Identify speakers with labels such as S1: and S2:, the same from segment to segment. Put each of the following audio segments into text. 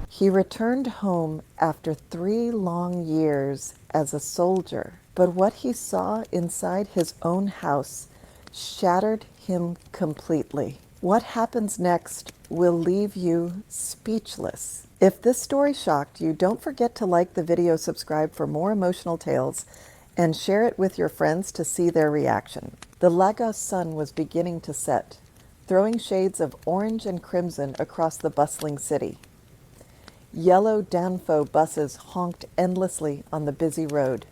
S1: He returned home after 3 long years as a soldier, but what he saw inside his own house shattered him completely. What happens next will leave you speechless. If this story shocked you, don't forget to like the video, subscribe for more emotional tales, and share it with your friends to see their reaction. The Lagos sun was beginning to set, throwing shades of orange and crimson across the bustling city. Yellow Danfo buses honked endlessly on the busy road.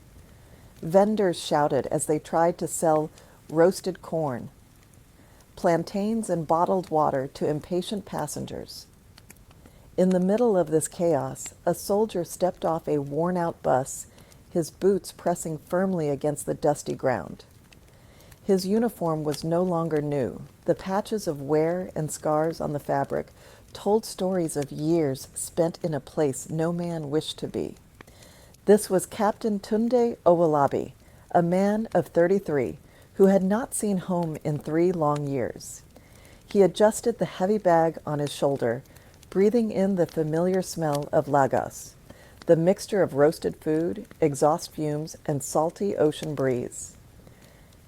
S1: Vendors shouted as they tried to sell roasted corn, plantains, and bottled water to impatient passengers. In the middle of this chaos, a soldier stepped off a worn-out bus, his boots pressing firmly against the dusty ground. His uniform was no longer new. The patches of wear and scars on the fabric told stories of years spent in a place no man wished to be. This was Captain Tunde Owolabi, a man of 33, who had not seen home in 3 long years. He adjusted the heavy bag on his shoulder, breathing in the familiar smell of Lagos, the mixture of roasted food, exhaust fumes, and salty ocean breeze.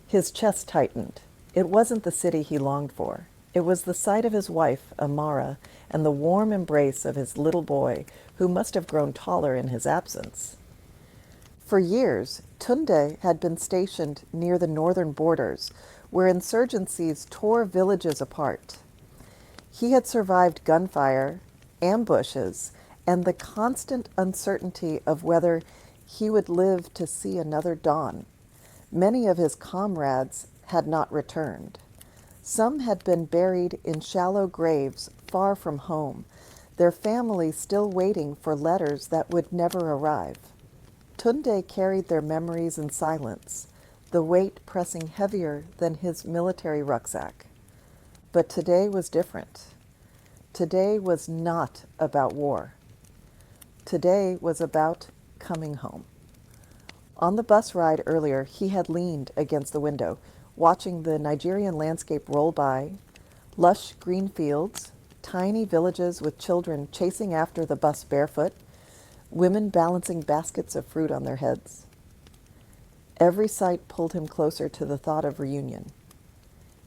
S1: His chest tightened. It wasn't the city he longed for. It was the sight of his wife, Amara, and the warm embrace of his little boy, who must have grown taller in his absence. For years, Tunde had been stationed near the northern borders, where insurgencies tore villages apart. He had survived gunfire, ambushes, and the constant uncertainty of whether he would live to see another dawn. Many of his comrades had not returned. Some had been buried in shallow graves far from home, their families still waiting for letters that would never arrive. Tunde carried their memories in silence, the weight pressing heavier than his military rucksack. But today was different. Today was not about war. Today was about coming home. On the bus ride earlier, he had leaned against the window, watching the Nigerian landscape roll by, lush green fields, tiny villages with children chasing after the bus barefoot, women balancing baskets of fruit on their heads. Every sight pulled him closer to the thought of reunion.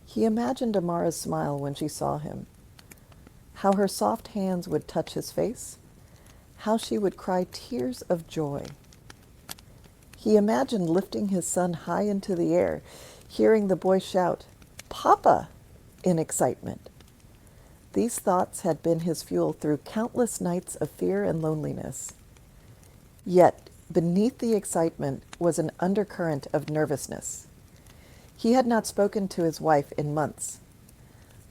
S1: He imagined Amara's smile when she saw him, how her soft hands would touch his face, how she would cry tears of joy. He imagined lifting his son high into the air, hearing the boy shout, "Papa!" in excitement. These thoughts had been his fuel through countless nights of fear and loneliness. Yet, beneath the excitement was an undercurrent of nervousness. He had not spoken to his wife in months.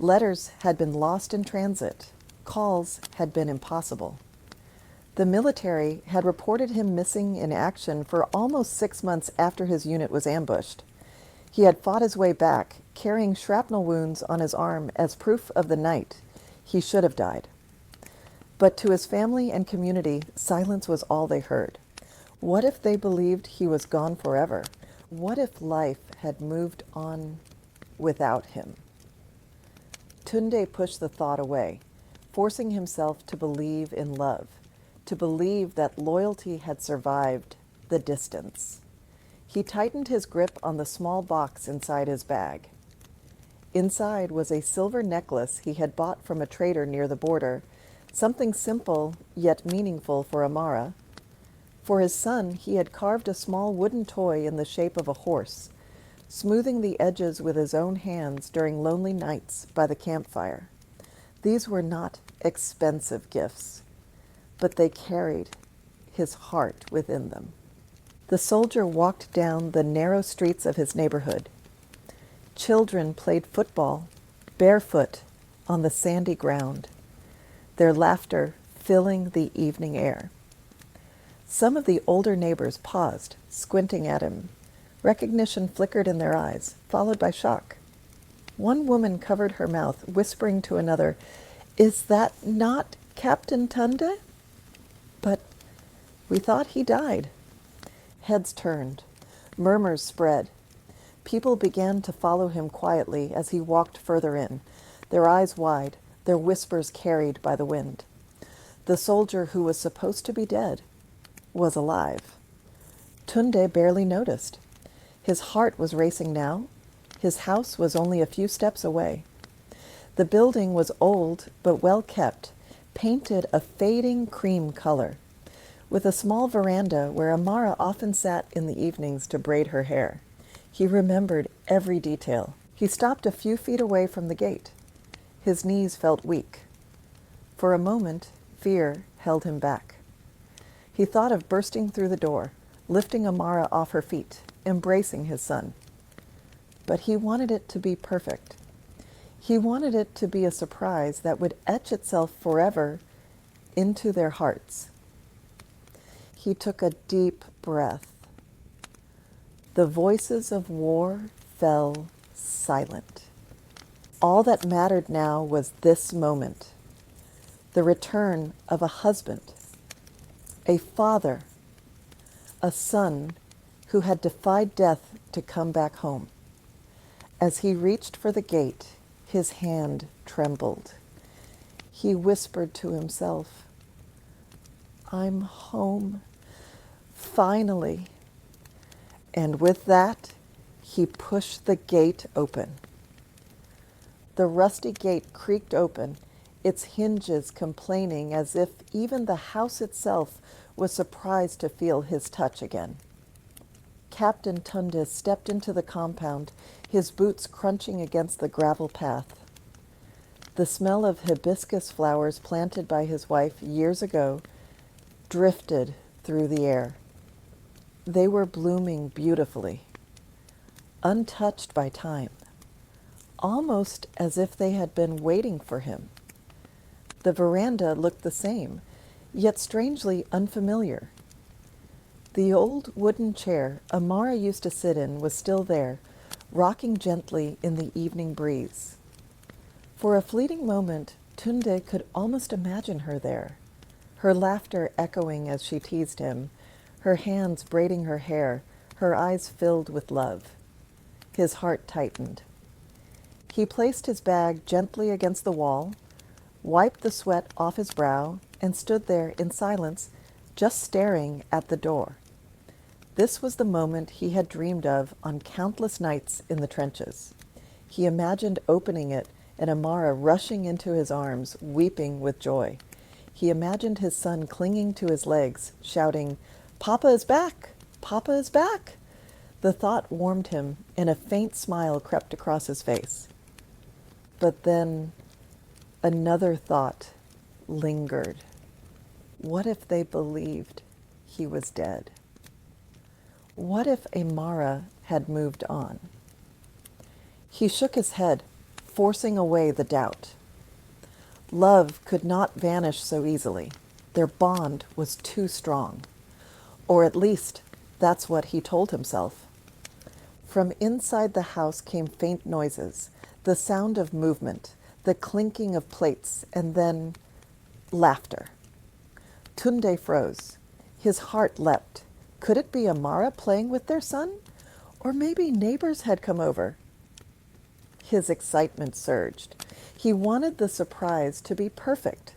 S1: Letters had been lost in transit. Calls had been impossible. The military had reported him missing in action for almost 6 months after his unit was ambushed. He had fought his way back, carrying shrapnel wounds on his arm as proof of the night he should have died. But to his family and community, silence was all they heard. What if they believed he was gone forever? What if life had moved on without him? Tunde pushed the thought away, forcing himself to believe in love, to believe that loyalty had survived the distance. He tightened his grip on the small box inside his bag. Inside was a silver necklace he had bought from a trader near the border, something simple yet meaningful for Amara. For his son, he had carved a small wooden toy in the shape of a horse, smoothing the edges with his own hands during lonely nights by the campfire. These were not expensive gifts, but they carried his heart within them. The soldier walked down the narrow streets of his neighborhood. Children played football, barefoot, on the sandy ground, their laughter filling the evening air. Some of the older neighbors paused, squinting at him. Recognition flickered in their eyes, followed by shock. One woman covered her mouth, whispering to another, "Is that not Captain Tunde? But we thought he died." Heads turned. Murmurs spread. People began to follow him quietly as he walked further in, their eyes wide, their whispers carried by the wind. The soldier who was supposed to be dead was alive. Tunde barely noticed. His heart was racing now. His house was only a few steps away. The building was old but well kept, painted a fading cream color, with a small veranda where Amara often sat in the evenings to braid her hair. He remembered every detail. He stopped a few feet away from the gate. His knees felt weak. For a moment, fear held him back. He thought of bursting through the door, lifting Amara off her feet, embracing his son. But he wanted it to be perfect. He wanted it to be a surprise that would etch itself forever into their hearts. He took a deep breath. The voices of war fell silent. All that mattered now was this moment, the return of a husband, a father, a son who had defied death to come back home. As he reached for the gate, his hand trembled. He whispered to himself, "I'm home, finally." And with that, he pushed the gate open. The rusty gate creaked open, its hinges complaining as if even the house itself was surprised to feel his touch again. Captain Tunde stepped into the compound, his boots crunching against the gravel path. The smell of hibiscus flowers planted by his wife years ago drifted through the air. They were blooming beautifully, untouched by time, almost as if they had been waiting for him. The veranda looked the same, yet strangely unfamiliar. The old wooden chair Amara used to sit in was still there, rocking gently in the evening breeze. For a fleeting moment, Tunde could almost imagine her there, her laughter echoing as she teased him, her hands braiding her hair, her eyes filled with love. His heart tightened. He placed his bag gently against the wall, wiped the sweat off his brow, and stood there in silence, just staring at the door. This was the moment he had dreamed of on countless nights in the trenches. He imagined opening it and Amara rushing into his arms, weeping with joy. He imagined his son clinging to his legs, shouting, "Papa is back! Papa is back!" The thought warmed him, and a faint smile crept across his face. But then another thought lingered. What if they believed he was dead? What if Amara had moved on? He shook his head, forcing away the doubt. Love could not vanish so easily. Their bond was too strong. Or at least, that's what he told himself. From inside the house came faint noises, the sound of movement, the clinking of plates, and then laughter. Tunde froze. His heart leapt. Could it be Amara playing with their son? Or maybe neighbors had come over. His excitement surged. He wanted the surprise to be perfect.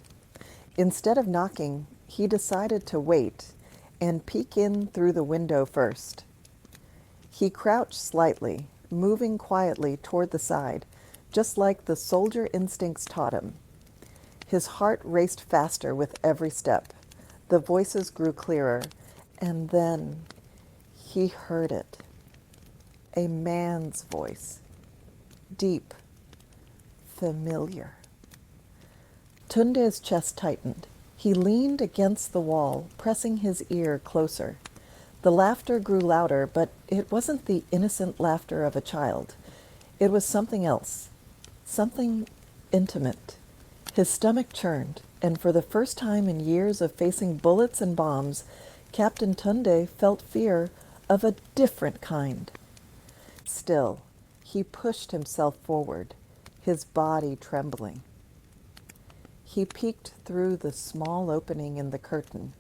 S1: Instead of knocking, he decided to wait and peek in through the window first. He crouched slightly, moving quietly toward the side, just like the soldier instincts taught him. His heart raced faster with every step. The voices grew clearer, and then he heard it. A man's voice. Deep, familiar. Tunde's chest tightened. He leaned against the wall, pressing his ear closer. The laughter grew louder, but it wasn't the innocent laughter of a child. It was something else, something intimate. His stomach churned, and for the first time in years of facing bullets and bombs, Captain Tunde felt fear of a different kind. Still, he pushed himself forward, his body trembling. He peeked through the small opening in the curtain.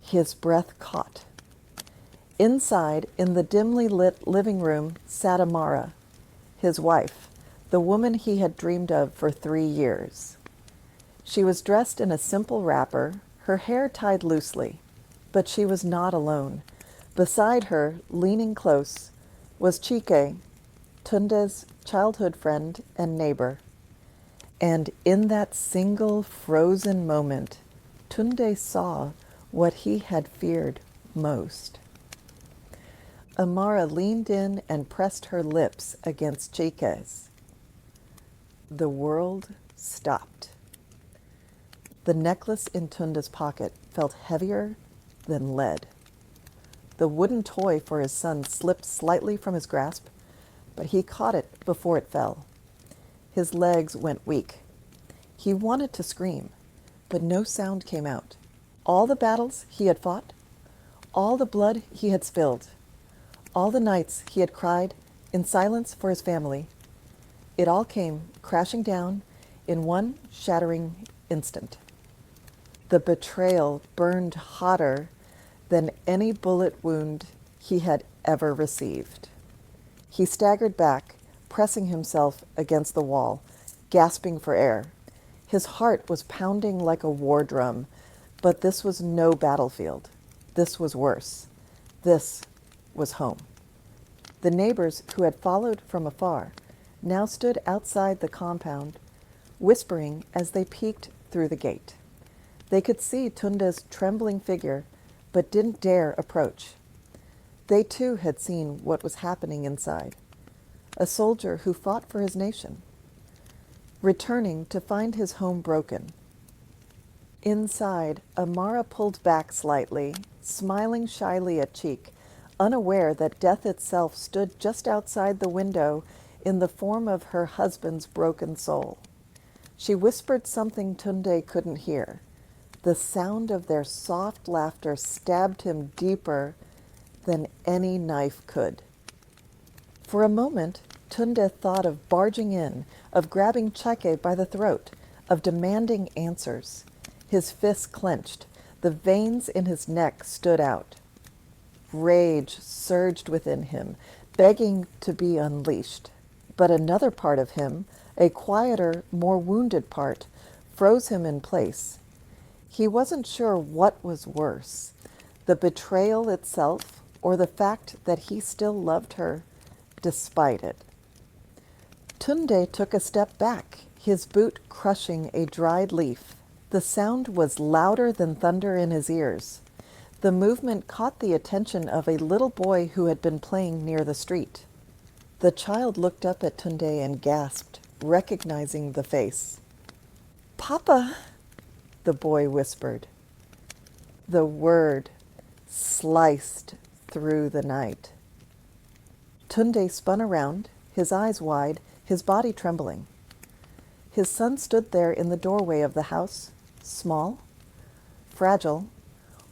S1: His breath caught. Inside, in the dimly lit living room, sat Amara, his wife, the woman he had dreamed of for 3 years. She was dressed in a simple wrapper, her hair tied loosely, but she was not alone. Beside her, leaning close, was Chike, Tunde's childhood friend and neighbor. And in that single frozen moment, Tunde saw what he had feared most. Amara leaned in and pressed her lips against Chike's. The world stopped. The necklace in Tunde's pocket felt heavier than lead. The wooden toy for his son slipped slightly from his grasp, but he caught it before it fell. His legs went weak. He wanted to scream, but no sound came out. All the battles he had fought, all the blood he had spilled, all the nights he had cried in silence for his family, it all came crashing down in one shattering instant. The betrayal burned hotter than any bullet wound he had ever received. He staggered back, pressing himself against the wall, gasping for air. His heart was pounding like a war drum, but this was no battlefield. This was worse. This was home. The neighbors who had followed from afar now stood outside the compound, whispering as they peeked through the gate. They could see Tunde's trembling figure, but didn't dare approach. They too had seen what was happening inside. A soldier who fought for his nation, returning to find his home broken. Inside, Amara pulled back slightly, smiling shyly at Cheek, unaware that death itself stood just outside the window in the form of her husband's broken soul. She whispered something Tunde couldn't hear. The sound of their soft laughter stabbed him deeper than any knife could. For a moment, Tunde thought of barging in, of grabbing Chike by the throat, of demanding answers. His fists clenched. The veins in his neck stood out. Rage surged within him, begging to be unleashed. But another part of him, a quieter, more wounded part, froze him in place. He wasn't sure what was worse, the betrayal itself or the fact that he still loved her despite it. Tunde took a step back, his boot crushing a dried leaf. The sound was louder than thunder in his ears. The movement caught the attention of a little boy who had been playing near the street. The child looked up at Tunde and gasped, recognizing the face. "Papa," the boy whispered. The word sliced through the night. Tunde spun around, his eyes wide, his body trembling. His son stood there in the doorway of the house, small, fragile,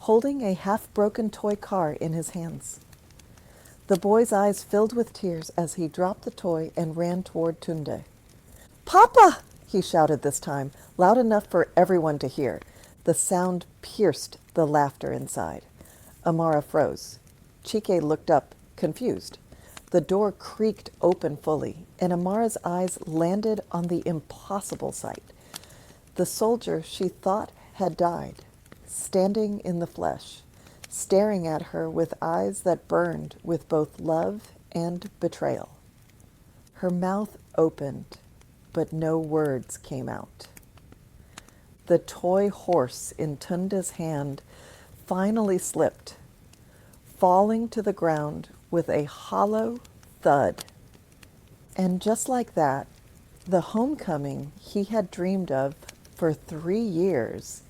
S1: holding a half-broken toy car in his hands. The boy's eyes filled with tears as he dropped the toy and ran toward Tunde. "Papa!" he shouted this time, loud enough for everyone to hear. The sound pierced the laughter inside. Amara froze. Chike looked up, confused. The door creaked open fully, and Amara's eyes landed on the impossible sight. The soldier she thought had died, standing in the flesh, staring at her with eyes that burned with both love and betrayal. Her mouth opened, but no words came out. The toy horse in Tunde's hand finally slipped, falling to the ground with a hollow thud. And just like that, the homecoming he had dreamed of for 3 years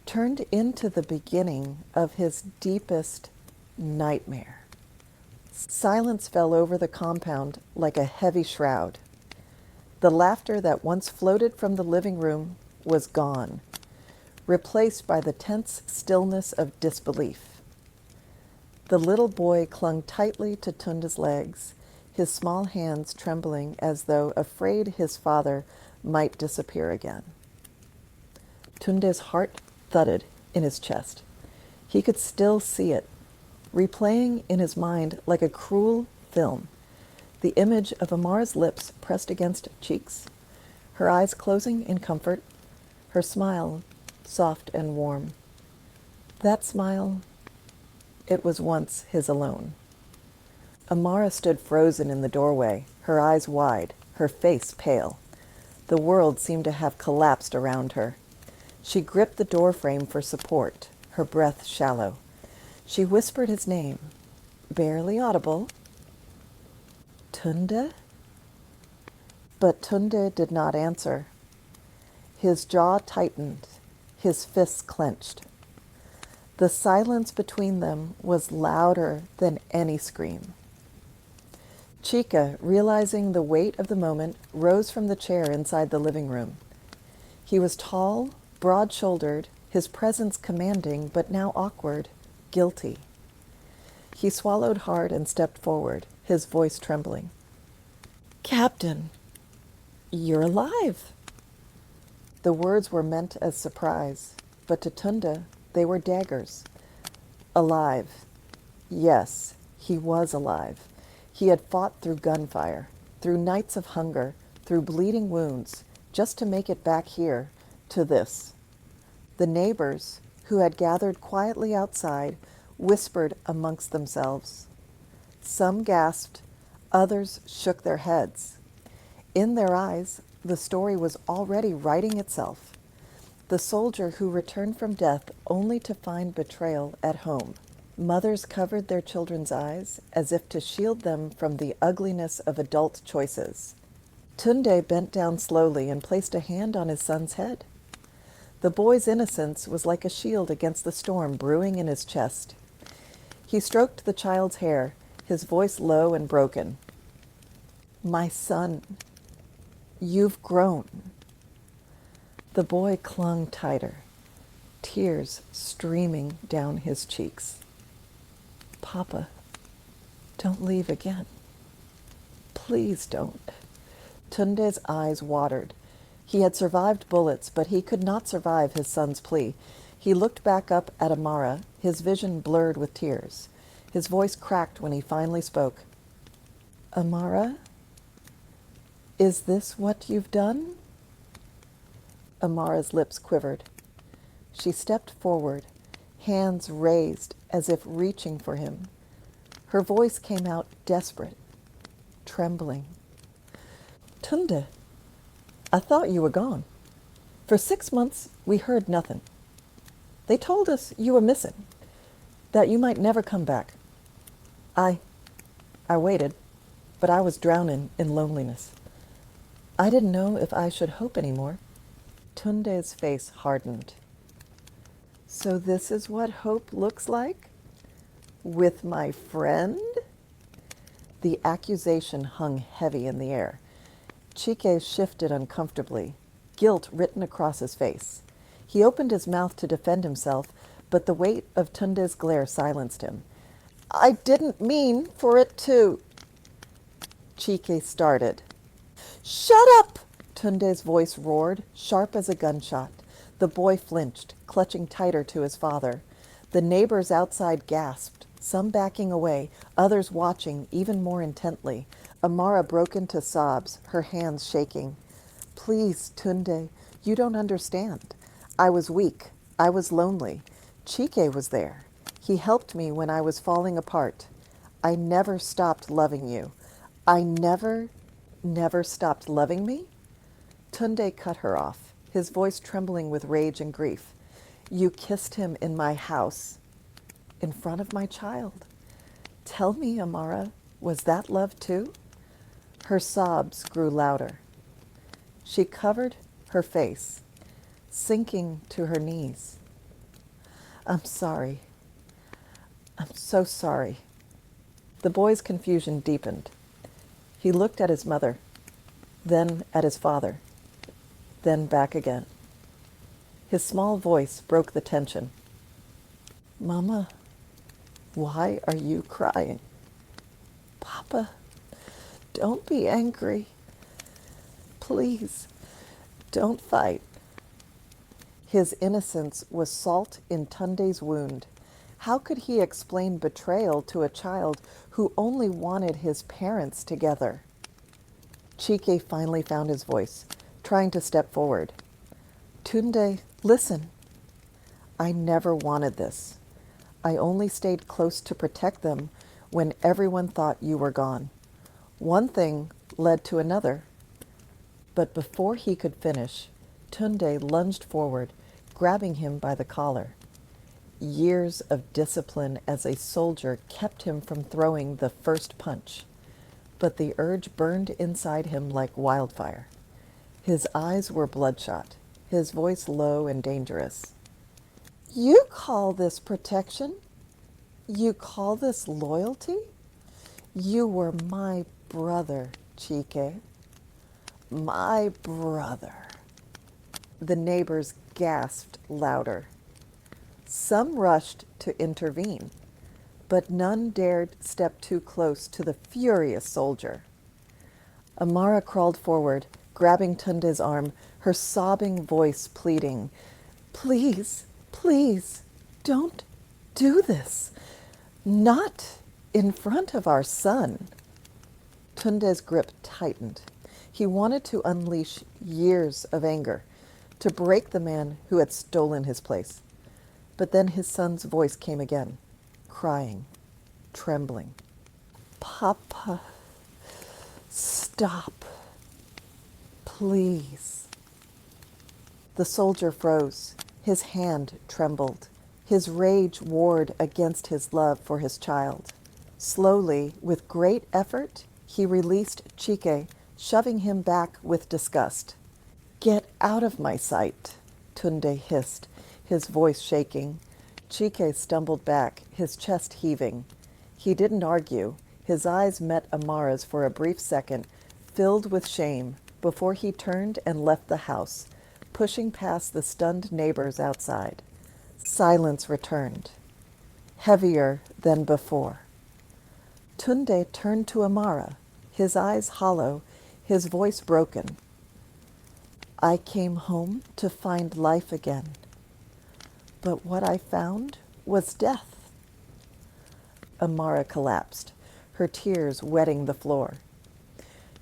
S1: turned into the beginning of his deepest nightmare. Silence fell over the compound like a heavy shroud. The laughter that once floated from the living room was gone, replaced by the tense stillness of disbelief. The little boy clung tightly to Tunde's legs, his small hands trembling as though afraid his father might disappear again. Tunde's heart thudded in his chest. He could still see it, replaying in his mind like a cruel film the image of Amara's lips pressed against cheeks, her eyes closing in comfort, her smile soft and warm. That smile, it was once his alone. Amara stood frozen in the doorway, her eyes wide, her face pale. The world seemed to have collapsed around her. She gripped the doorframe for support, her breath shallow. She whispered his name, barely audible. Tunde? But Tunde did not answer. His jaw tightened, his fists clenched. The silence between them was louder than any scream. Chika, realizing the weight of the moment, rose from the chair inside the living room. He was tall, broad-shouldered, his presence commanding, but now awkward, guilty. He swallowed hard and stepped forward, his voice trembling. "Captain, you're alive." The words were meant as surprise, but to Tunde they were daggers. Alive. Yes, he was alive. He had fought through gunfire, through nights of hunger, through bleeding wounds, just to make it back here, to this. The neighbors, who had gathered quietly outside, whispered amongst themselves. Some gasped, others shook their heads. In their eyes, the story was already writing itself. The soldier who returned from death only to find betrayal at home. Mothers covered their children's eyes as if to shield them from the ugliness of adult choices. Tunde bent down slowly and placed a hand on his son's head. The boy's innocence was like a shield against the storm brewing in his chest. He stroked the child's hair, his voice low and broken. "My son, you've grown." The boy clung tighter, tears streaming down his cheeks. "Papa, don't leave again. Please don't." Tunde's eyes watered. He had survived bullets, but he could not survive his son's plea. He looked back up at Amara, his vision blurred with tears. His voice cracked when he finally spoke. "Amara, is this what you've done?" Amara's lips quivered. She stepped forward, hands raised as if reaching for him. Her voice came out desperate, trembling. "Tunde, I thought you were gone. For 6 months, we heard nothing. They told us you were missing, that you might never come back. I waited, but I was drowning in loneliness. I didn't know if I should hope anymore." Tunde's face hardened. "So this is what hope looks like? With my friend?" The accusation hung heavy in the air. Chike shifted uncomfortably, guilt written across his face. He opened his mouth to defend himself, but the weight of Tunde's glare silenced him. "I didn't mean for it to—" Chike started. "Shut up!" Tunde's voice roared, sharp as a gunshot. The boy flinched, clutching tighter to his father. The neighbors outside gasped, some backing away, others watching even more intently. Amara broke into sobs, her hands shaking. "Please, Tunde, you don't understand. I was weak. I was lonely. Chike was there. He helped me when I was falling apart. I never stopped loving you. I never stopped loving me?" Tunde cut her off, his voice trembling with rage and grief. "You kissed him in my house, in front of my child. Tell me, Amara, was that love too?" Her sobs grew louder. She covered her face, sinking to her knees. "I'm sorry. I'm so sorry." The boy's confusion deepened. He looked at his mother, then at his father, then back again. His small voice broke the tension. "Mama, why are you crying?" "Papa, don't be angry. Please, don't fight." His innocence was salt in Tunde's wound. How could he explain betrayal to a child who only wanted his parents together? Chike finally found his voice, trying to step forward. Tunde, listen. I never wanted this. I only stayed close to protect them when everyone thought you were gone. One thing led to another. But before he could finish, Tunde lunged forward, grabbing him by the collar. Years of discipline as a soldier kept him from throwing the first punch, but the urge burned inside him like wildfire. His eyes were bloodshot, his voice low and dangerous. You call this protection? You call this loyalty? You were my brother, Chike. My brother. The neighbors gasped louder. Some rushed to intervene, but none dared step too close to the furious soldier. Amara crawled forward, grabbing Tunde's arm, her sobbing voice pleading, Please, please, don't do this. Not in front of our son. Tunde's grip tightened. He wanted to unleash years of anger, to break the man who had stolen his place. But then his son's voice came again, crying, trembling. Papa, stop, please. The soldier froze. His hand trembled. His rage warred against his love for his child. Slowly, with great effort, he released Chike, shoving him back with disgust. Get out of my sight, Tunde hissed, his voice shaking. Chike stumbled back, his chest heaving. He didn't argue. His eyes met Amara's for a brief second, filled with shame, before he turned and left the house, pushing past the stunned neighbors outside. Silence returned, heavier than before. Tunde turned to Amara, his eyes hollow, his voice broken. I came home to find life again, but what I found was death. Amara collapsed, her tears wetting the floor.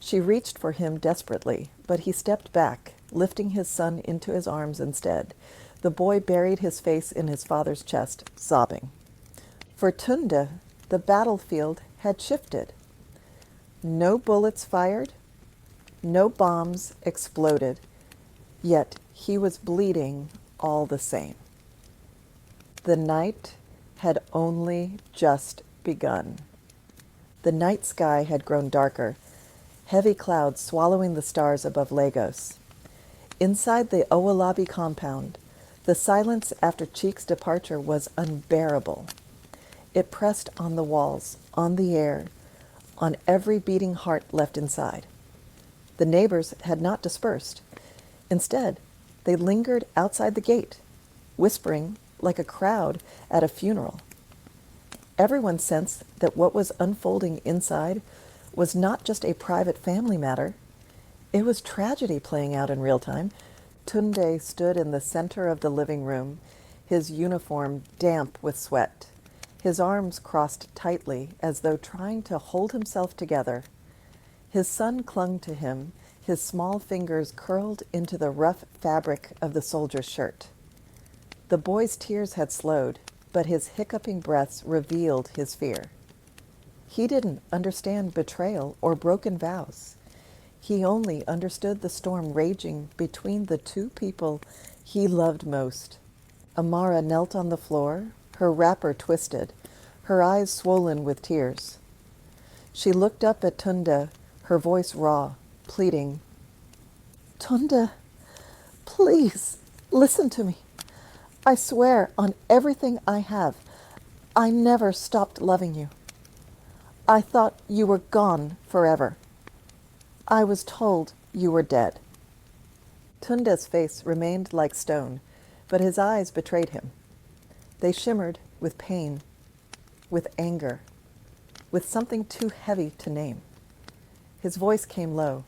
S1: She reached for him desperately, but he stepped back, lifting his son into his arms instead. The boy buried his face in his father's chest, sobbing. For Tunde, the battlefield had shifted. No bullets fired, no bombs exploded, yet he was bleeding all the same. The night had only just begun. The night sky had grown darker, heavy clouds swallowing the stars above Lagos. Inside the Owolabi compound, the silence after Chike's departure was unbearable. It pressed on the walls, on the air, on every beating heart left inside. The neighbors had not dispersed. Instead, they lingered outside the gate, whispering like a crowd at a funeral. Everyone sensed that what was unfolding inside was not just a private family matter. It was tragedy playing out in real time. Tunde stood in the center of the living room, his uniform damp with sweat, his arms crossed tightly as though trying to hold himself together. His son clung to him, his small fingers curled into the rough fabric of the soldier's shirt. The boy's tears had slowed, but his hiccuping breaths revealed his fear. He didn't understand betrayal or broken vows. He only understood the storm raging between the two people he loved most. Amara knelt on the floor, her wrapper twisted, her eyes swollen with tears. She looked up at Tunde, her voice raw, pleading, Tunde, please, listen to me. I swear on everything I have, I never stopped loving you. I thought you were gone forever. I was told you were dead. Tunde's face remained like stone, but his eyes betrayed him. They shimmered with pain, with anger, with something too heavy to name. His voice came low,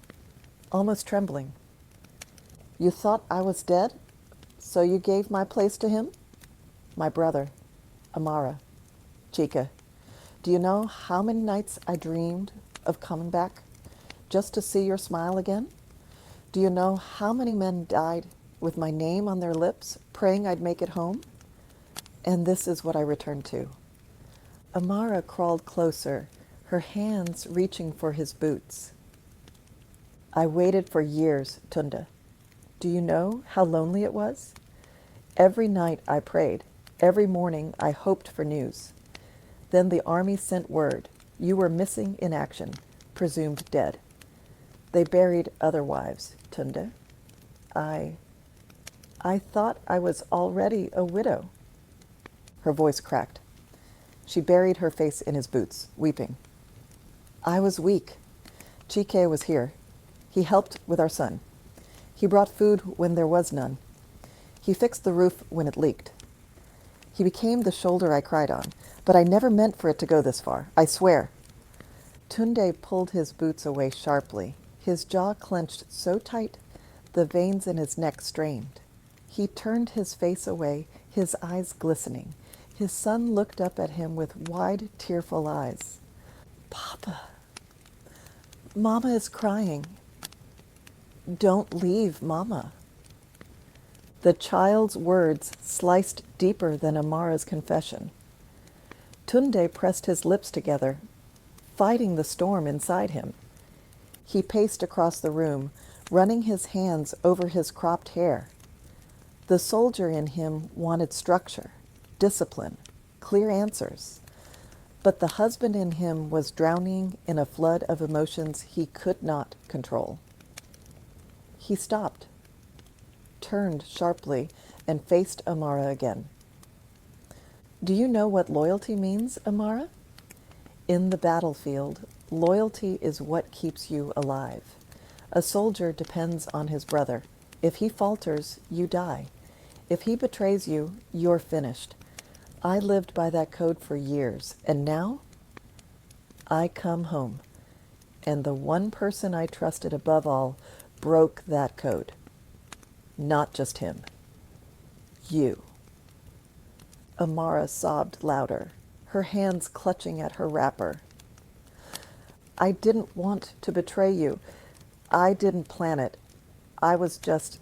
S1: almost trembling. You thought I was dead, so you gave my place to him? My brother. Amara, Chica, do you know how many nights I dreamed of coming back just to see your smile again? Do you know how many men died with my name on their lips, praying I'd make it home? And this is what I returned to. Amara crawled closer, her hands reaching for his boots. I waited for years, Tunda. Do you know how lonely it was? Every night I prayed. Every morning I hoped for news. Then the army sent word. You were missing in action, presumed dead. They buried other wives, Tunda. I thought I was already a widow. Her voice cracked. She buried her face in his boots, weeping. I was weak. Chike was here. He helped with our son. He brought food when there was none. He fixed the roof when it leaked. He became the shoulder I cried on, but I never meant for it to go this far, I swear. Tunde pulled his boots away sharply. His jaw clenched so tight, the veins in his neck strained. He turned his face away, his eyes glistening. His son looked up at him with wide, tearful eyes. Papa, Mama is crying. Don't leave, Mama. The child's words sliced deeper than Amara's confession. Tunde pressed his lips together, fighting the storm inside him. He paced across the room, running his hands over his cropped hair. The soldier in him wanted structure, discipline, clear answers. But the husband in him was drowning in a flood of emotions he could not control. He stopped, turned sharply, and faced Amara again. Do you know what loyalty means, Amara? In the battlefield, loyalty is what keeps you alive. A soldier depends on his brother. If he falters, you die. If he betrays you, you're finished. I lived by that code for years, and now I come home, and the one person I trusted above all broke that code. Not just him. You. Amara sobbed louder, her hands clutching at her wrapper. I didn't want to betray you. I didn't plan it. I was just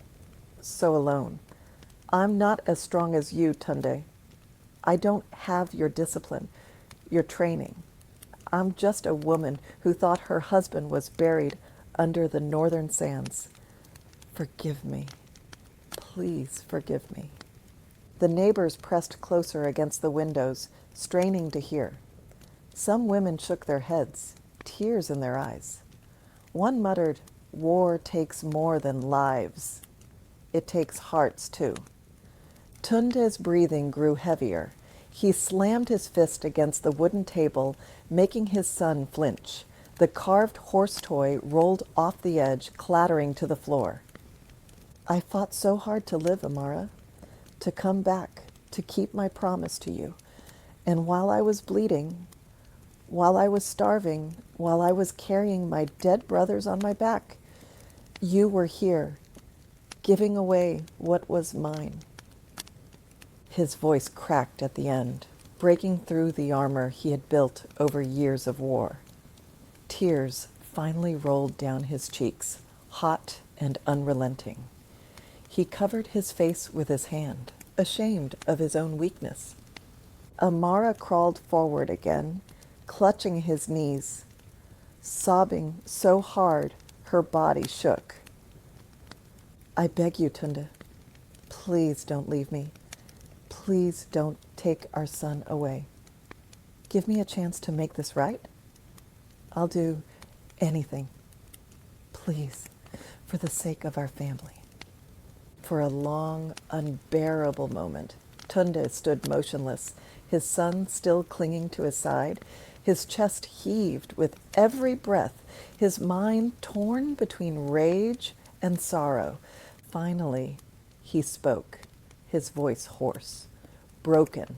S1: so alone. I'm not as strong as you, Tunde. I don't have your discipline, your training. I'm just a woman who thought her husband was buried under the northern sands. Forgive me. Please forgive me. The neighbors pressed closer against the windows, straining to hear. Some women shook their heads, tears in their eyes. One muttered, "War takes more than lives. It takes hearts, too." Tunde's breathing grew heavier. He slammed his fist against the wooden table, making his son flinch. The carved horse toy rolled off the edge, clattering to the floor. I fought so hard to live, Amara, to come back, to keep my promise to you. And while I was bleeding, while I was starving, while I was carrying my dead brothers on my back, you were here, giving away what was mine. His voice cracked at the end, breaking through the armor he had built over years of war. Tears finally rolled down his cheeks, hot and unrelenting. He covered his face with his hand, ashamed of his own weakness. Amara crawled forward again, clutching his knees, sobbing so hard her body shook. I beg you, Tunde, please don't leave me. Please don't take our son away. Give me a chance to make this right. I'll do anything. Please, for the sake of our family. For a long, unbearable moment, Tunde stood motionless, his son still clinging to his side. His chest heaved with every breath, his mind torn between rage and sorrow. Finally, he spoke, his voice hoarse, broken,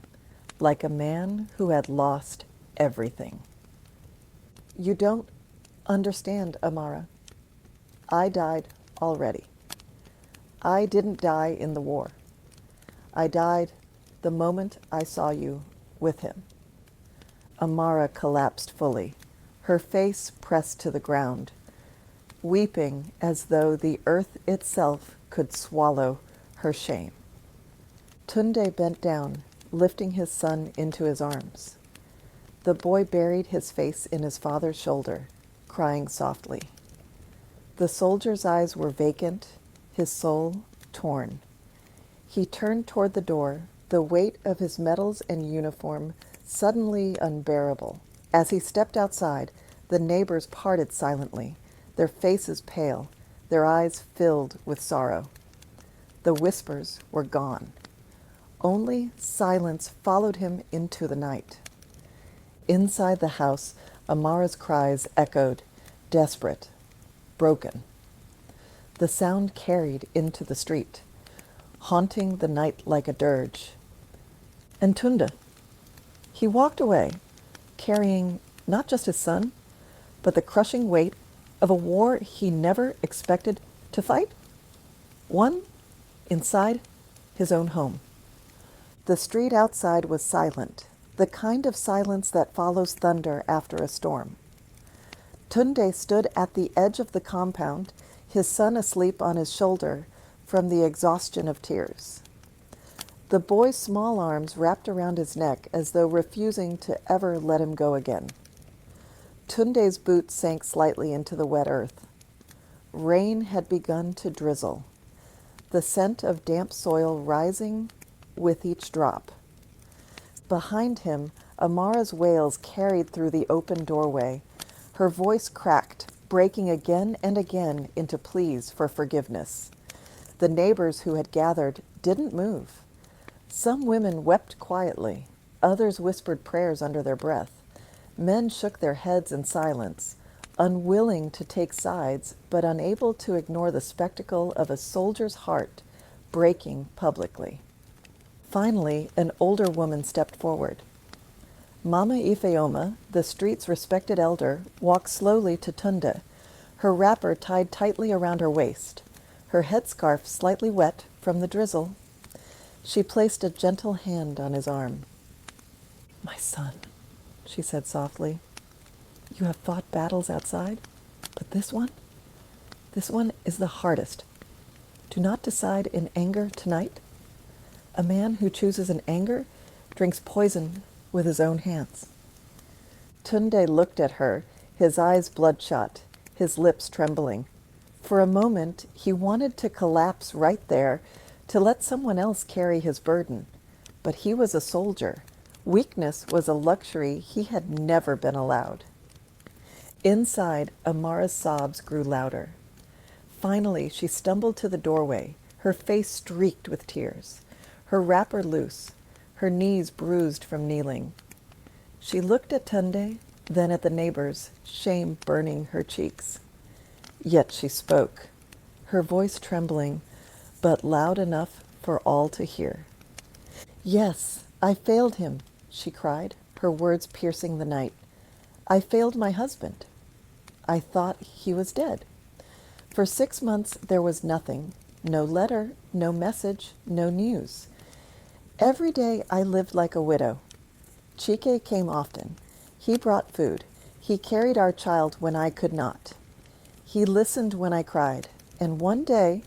S1: like a man who had lost everything. You don't understand, Amara. I died already. I didn't die in the war. I died the moment I saw you with him. Amara collapsed fully, her face pressed to the ground, weeping as though the earth itself could swallow her shame. Tunde bent down, lifting his son into his arms. The boy buried his face in his father's shoulder, crying softly. The soldier's eyes were vacant, his soul torn. He turned toward the door, the weight of his medals and uniform suddenly unbearable. As he stepped outside, the neighbors parted silently, their faces pale, their eyes filled with sorrow. The whispers were gone. Only silence followed him into the night. Inside the house, Amara's cries echoed, desperate, broken. The sound carried into the street, haunting the night like a dirge. And Tunde, he walked away, carrying not just his son, but the crushing weight of a war he never expected to fight. One inside his own home. The street outside was silent, the kind of silence that follows thunder after a storm. Tunde stood at the edge of the compound, his son asleep on his shoulder from the exhaustion of tears. The boy's small arms wrapped around his neck as though refusing to ever let him go again. Tunde's boots sank slightly into the wet earth. Rain had begun to drizzle, the scent of damp soil rising with each drop. Behind him, Amara's wails carried through the open doorway. Her voice cracked, breaking again and again into pleas for forgiveness. The neighbors who had gathered didn't move. Some women wept quietly. Others whispered prayers under their breath. Men shook their heads in silence, unwilling to take sides, but unable to ignore the spectacle of a soldier's heart breaking publicly. Finally, an older woman stepped forward. Mama Ifeoma, the street's respected elder, walked slowly to Tunde, her wrapper tied tightly around her waist, her headscarf slightly wet from the drizzle. She placed a gentle hand on his arm. "My son," she said softly, "you have fought battles outside, but this one is the hardest. Do not decide in anger tonight. A man who chooses in anger drinks poison with his own hands." Tunde looked at her, his eyes bloodshot, his lips trembling. For a moment, he wanted to collapse right there, to let someone else carry his burden. But he was a soldier. Weakness was a luxury he had never been allowed. Inside, Amara's sobs grew louder. Finally, she stumbled to the doorway, her face streaked with tears, her wrapper loose, her knees bruised from kneeling. She looked at Tunde, then at the neighbors, shame burning her cheeks. Yet she spoke, her voice trembling, but loud enough for all to hear. "Yes, I failed him," she cried, her words piercing the night. "I failed my husband. I thought he was dead. For 6 months there was nothing, no letter, no message, no news. Every day I lived like a widow. Chike came often. He brought food. He carried our child when I could not. He listened when I cried. And one day,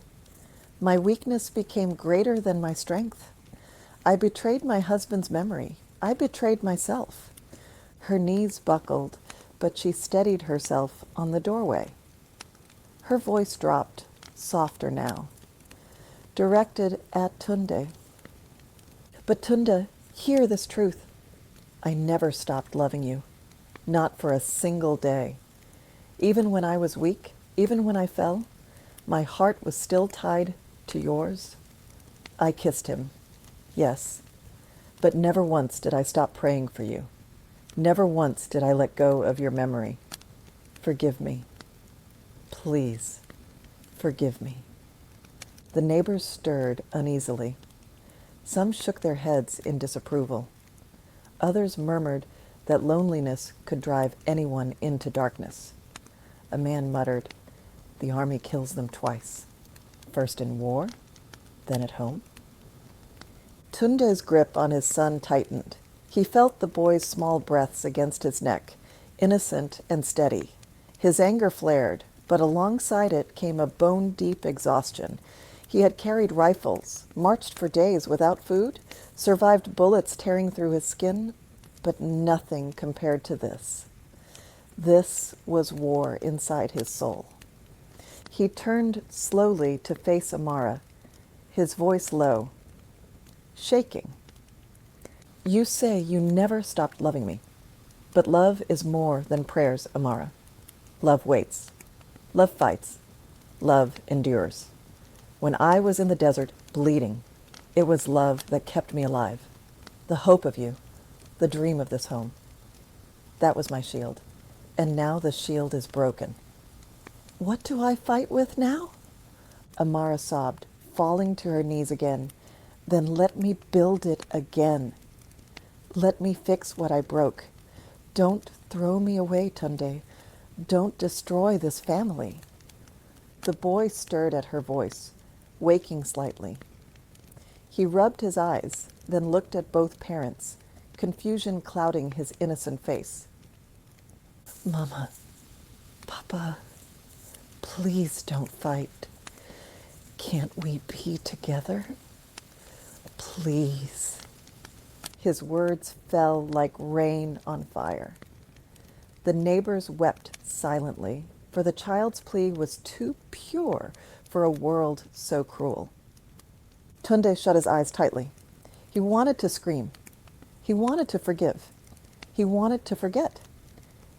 S1: my weakness became greater than my strength. I betrayed my husband's memory. I betrayed myself." Her knees buckled, but she steadied herself on the doorway. Her voice dropped, softer now, directed at Tunde. "But Tunde, hear this truth. I never stopped loving you, not for a single day. Even when I was weak, even when I fell, my heart was still tied to yours. I kissed him, yes, but never once did I stop praying for you. Never once did I let go of your memory. Forgive me. Please, forgive me." The neighbors stirred uneasily. Some shook their heads in disapproval. Others murmured that loneliness could drive anyone into darkness. A man muttered, "The army kills them twice, first in war, then at home." Tunde's grip on his son tightened. He felt the boy's small breaths against his neck, innocent and steady. His anger flared, but alongside it came a bone-deep exhaustion. He had carried rifles, marched for days without food, survived bullets tearing through his skin, but nothing compared to this. This was war inside his soul. He turned slowly to face Amara, his voice low, shaking. You say you never stopped loving me, but love is more than prayers, Amara. Love waits. Love fights. Love endures. When I was in the desert, bleeding, it was love that kept me alive. The hope of you, the dream of this home. That was my shield. And now the shield is broken. What do I fight with now? Amara sobbed, falling to her knees again. Then let me build it again. Let me fix what I broke. Don't throw me away, Tunde. Don't destroy this family. The boy stirred at her voice, waking slightly. He rubbed his eyes, then looked at both parents, confusion clouding his innocent face. Mama, Papa, please don't fight. Can't we be together? Please. His words fell like rain on fire. The neighbors wept silently, for the child's plea was too pure for a world so cruel. Tunde shut his eyes tightly. He wanted to scream. He wanted to forgive. He wanted to forget.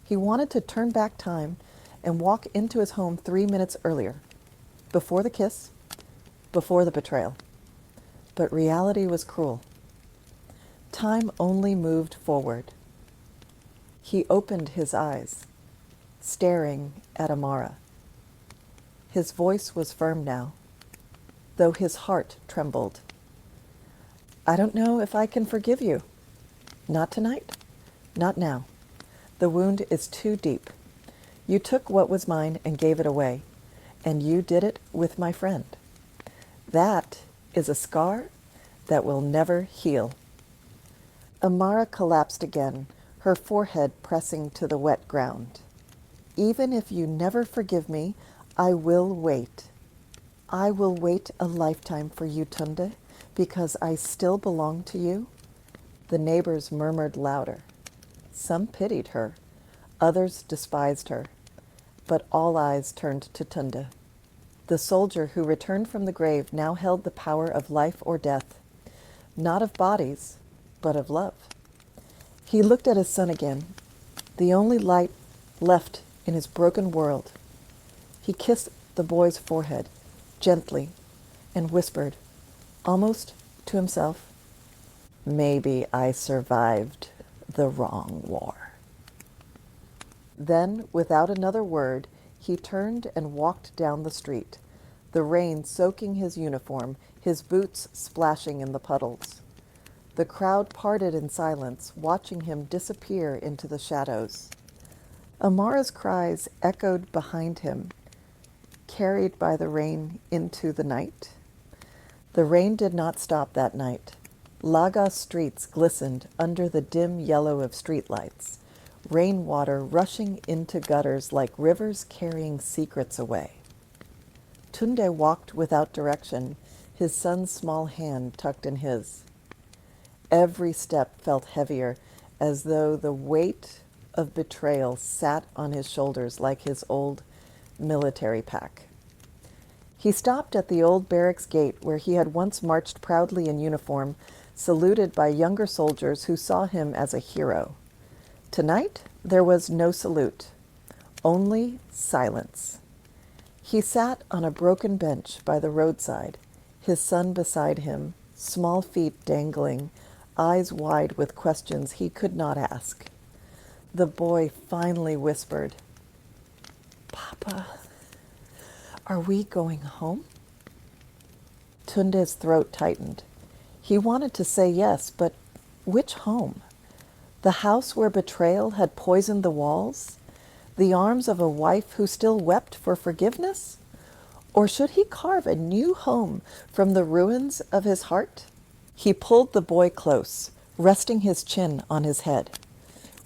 S1: He wanted to turn back time and walk into his home 3 minutes earlier, before the kiss, before the betrayal. But reality was cruel. Time only moved forward. He opened his eyes, staring at Amara. His voice was firm now, though his heart trembled. I don't know if I can forgive you. Not tonight. Not now. The wound is too deep. You took what was mine and gave it away, and you did it with my friend. That is a scar that will never heal. Amara collapsed again, her forehead pressing to the wet ground. Even if you never forgive me, I will wait. I will wait a lifetime for you, Tunde, because I still belong to you. The neighbors murmured louder. Some pitied her, others despised her, but all eyes turned to Tunde. The soldier who returned from the grave now held the power of life or death, not of bodies, but of love. He looked at his son again, the only light left in his broken world. He kissed the boy's forehead gently and whispered, almost to himself, maybe I survived the wrong war. Then, without another word, he turned and walked down the street, the rain soaking his uniform, his boots splashing in the puddles. The crowd parted in silence, watching him disappear into the shadows. Amara's cries echoed behind him, carried by the rain into the night. The rain did not stop that night. Lagos streets glistened under the dim yellow of streetlights, rainwater rushing into gutters like rivers carrying secrets away. Tunde walked without direction, his son's small hand tucked in his. Every step felt heavier, as though the weight of betrayal sat on his shoulders like his old military pack. He stopped at the old barracks gate where he had once marched proudly in uniform, saluted by younger soldiers who saw him as a hero. Tonight, there was no salute, only silence. He sat on a broken bench by the roadside, his son beside him, small feet dangling, eyes wide with questions he could not ask. The boy finally whispered, Papa, are we going home? Tunde's throat tightened. He wanted to say yes, but which home? The house where betrayal had poisoned the walls? The arms of a wife who still wept for forgiveness? Or should he carve a new home from the ruins of his heart? He pulled the boy close, resting his chin on his head.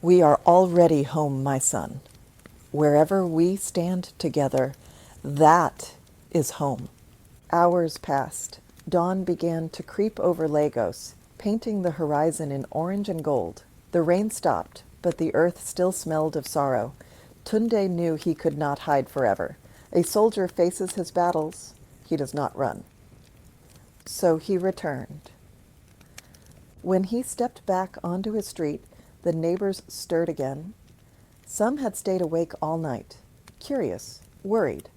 S1: "We are already home, my son. Wherever we stand together, that is home." Hours passed. Dawn began to creep over Lagos, painting the horizon in orange and gold. The rain stopped, but the earth still smelled of sorrow. Tunde knew he could not hide forever. A soldier faces his battles. He does not run. So he returned. When he stepped back onto his street, the neighbors stirred again. Some had stayed awake all night, curious, worried.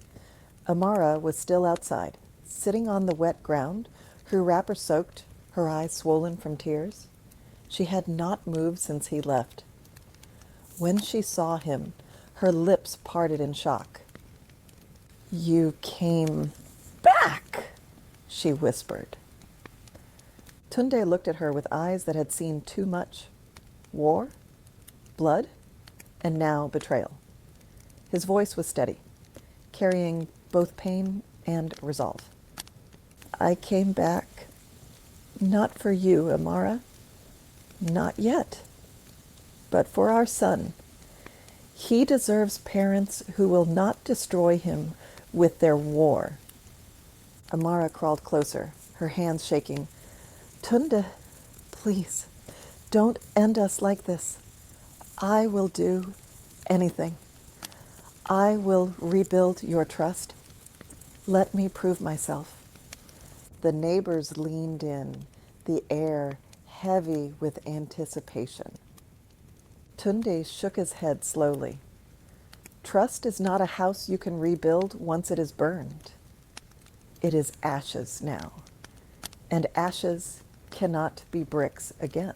S1: Amara was still outside, sitting on the wet ground, her wrapper soaked, her eyes swollen from tears. She had not moved since he left. When she saw him, her lips parted in shock. "You came back," she whispered. Tunde looked at her with eyes that had seen too much. War, blood, and now betrayal. His voice was steady, carrying both pain and resolve. "I came back, not for you, Amara. Not yet. But for our son. He deserves parents who will not destroy him with their war." Amara crawled closer, her hands shaking. "Tunde, please, don't end us like this. I will do anything. I will rebuild your trust. Let me prove myself." The neighbors leaned in, the air heavy with anticipation. Tunde shook his head slowly. "Trust is not a house you can rebuild once it is burned. It is ashes now, and ashes cannot be bricks again."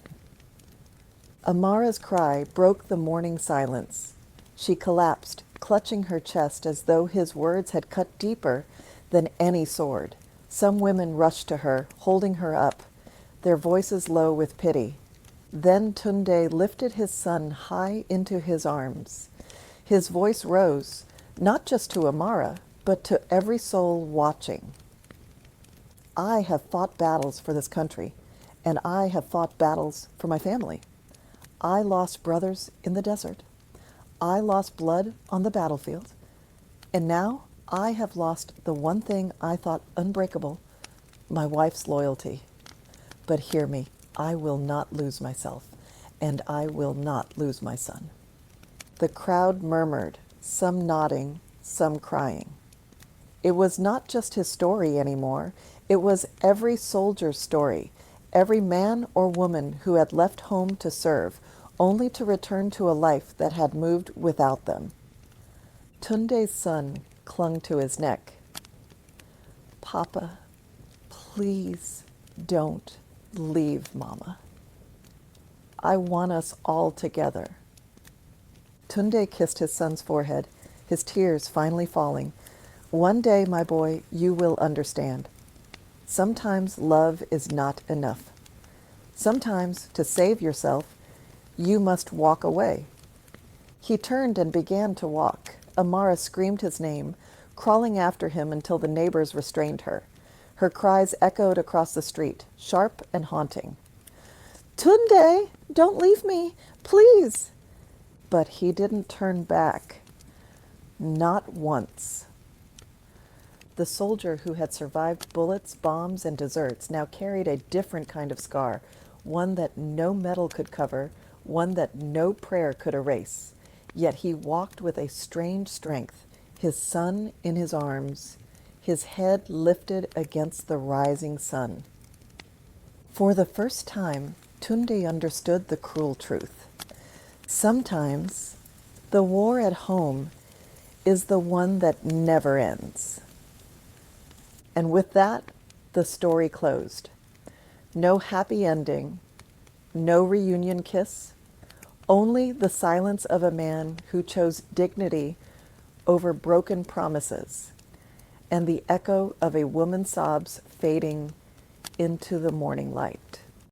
S1: Amara's cry broke the morning silence. She collapsed, clutching her chest as though his words had cut deeper than any sword. Some women rushed to her, holding her up, their voices low with pity. Then Tunde lifted his son high into his arms. His voice rose, not just to Amara, but to every soul watching. "I have fought battles for this country, and I have fought battles for my family. I lost brothers in the desert. I lost blood on the battlefield. And now I have lost the one thing I thought unbreakable, my wife's loyalty. But hear me, I will not lose myself, and I will not lose my son." The crowd murmured, some nodding, some crying. It was not just his story anymore. It was every soldier's story, every man or woman who had left home to serve, only to return to a life that had moved without them. Tunde's son clung to his neck. "Papa, please don't leave Mama. I want us all together." Tunde kissed his son's forehead, his tears finally falling. "One day, my boy, you will understand. Sometimes love is not enough. Sometimes, to save yourself, you must walk away." He turned and began to walk. Amara screamed his name, crawling after him until the neighbors restrained her. Her cries echoed across the street, sharp and haunting. "Tunde, don't leave me, please." But he didn't turn back. Not once. The soldier who had survived bullets, bombs, and deserts now carried a different kind of scar, one that no metal could cover, one that no prayer could erase. Yet he walked with a strange strength, his son in his arms, his head lifted against the rising sun. For the first time, Tunde understood the cruel truth. Sometimes the war at home is the one that never ends. And with that, the story closed. No happy ending, no reunion kiss, only the silence of a man who chose dignity over broken promises, and the echo of a woman's sobs fading into the morning light.